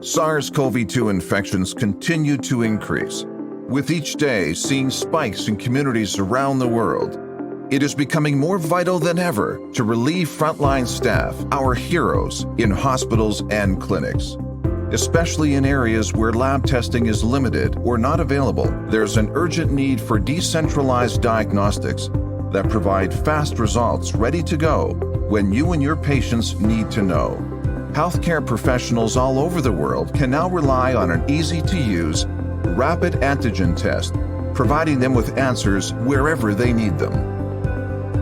SARS-CoV-2 infections continue to increase, with each day seeing spikes in communities around the world. It is becoming more vital than ever to relieve frontline staff, our heroes, in hospitals and clinics. Especially in areas where lab testing is limited or not available, there's an urgent need for decentralized diagnostics that provide fast results ready to go when you and your patients need to know. Healthcare professionals all over the world can now rely on an easy-to-use, rapid antigen test, providing them with answers wherever they need them.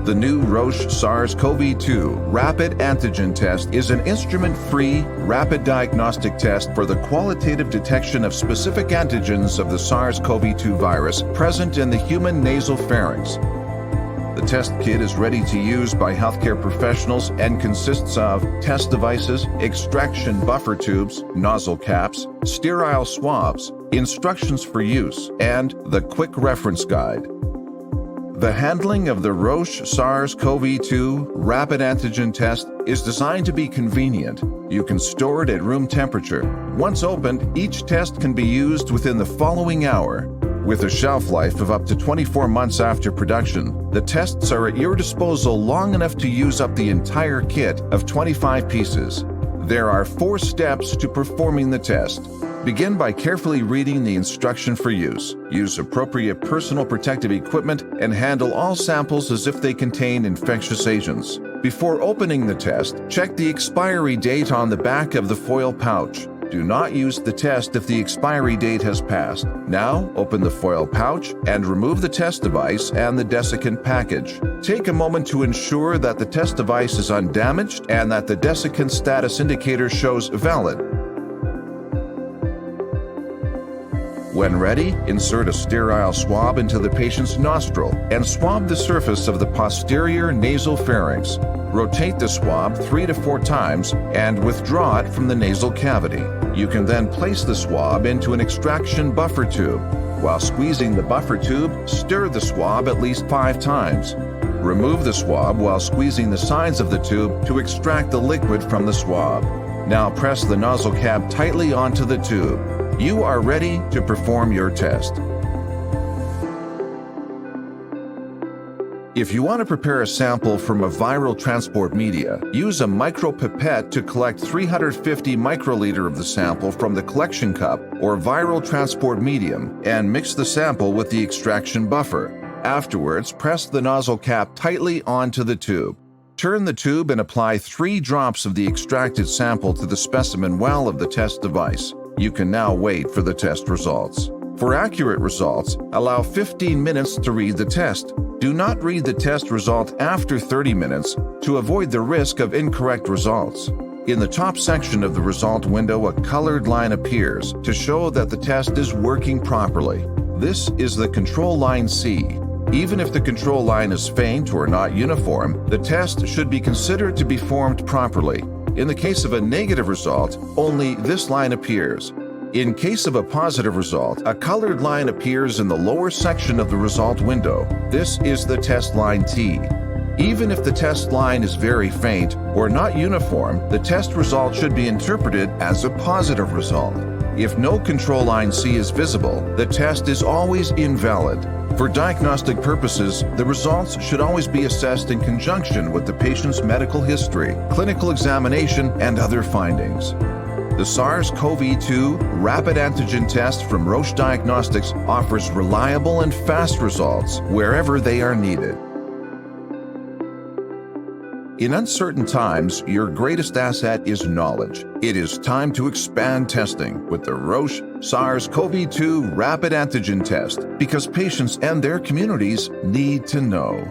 The new Roche SARS-CoV-2 rapid antigen test is an instrument-free, rapid diagnostic test for the qualitative detection of specific antigens of the SARS-CoV-2 virus present in the human nasal pharynx. The test kit is ready to use by healthcare professionals and consists of test devices, extraction buffer tubes, nozzle caps, sterile swabs, instructions for use, and the quick reference guide. The handling of the Roche SARS-CoV-2 rapid antigen test is designed to be convenient. You can store it at room temperature. Once opened, each test can be used within the following hour. With a shelf life of up to 24 months after production, the tests are at your disposal long enough to use up the entire kit of 25 pieces. There are 4 steps to performing the test. Begin by carefully reading the instruction for use. Use appropriate personal protective equipment and handle all samples as if they contain infectious agents. Before opening the test, check the expiry date on the back of the foil pouch. Do not use the test if the expiry date has passed. Now, open the foil pouch and remove the test device and the desiccant package. Take a moment to ensure that the test device is undamaged and that the desiccant status indicator shows valid. When ready, insert a sterile swab into the patient's nostril and swab the surface of the posterior nasal pharynx. Rotate the swab 3 to 4 times and withdraw it from the nasal cavity. You can then place the swab into an extraction buffer tube. While squeezing the buffer tube, stir the swab at least 5 times. Remove the swab while squeezing the sides of the tube to extract the liquid from the swab. Now press the nozzle cap tightly onto the tube. You are ready to perform your test. If you want to prepare a sample from a viral transport media, use a micropipette to collect 350 microliter of the sample from the collection cup or viral transport medium and mix the sample with the extraction buffer. Afterwards, press the nozzle cap tightly onto the tube. Turn the tube and apply 3 drops of the extracted sample to the specimen well of the test device. You can now wait for the test results. For accurate results, allow 15 minutes to read the test. Do not read the test result after 30 minutes to avoid the risk of incorrect results. In the top section of the result window, a colored line appears to show that the test is working properly. This is the control line C. Even if the control line is faint or not uniform, the test should be considered to be formed properly. In the case of a negative result, only this line appears. In case of a positive result, a colored line appears in the lower section of the result window. This is the test line T. Even if the test line is very faint or not uniform, the test result should be interpreted as a positive result. If no control line C is visible, the test is always invalid. For diagnostic purposes, the results should always be assessed in conjunction with the patient's medical history, clinical examination, and other findings. The SARS-CoV-2 rapid antigen test from Roche Diagnostics offers reliable and fast results wherever they are needed. In uncertain times, your greatest asset is knowledge. It is time to expand testing with the Roche SARS-CoV-2 rapid antigen test because patients and their communities need to know.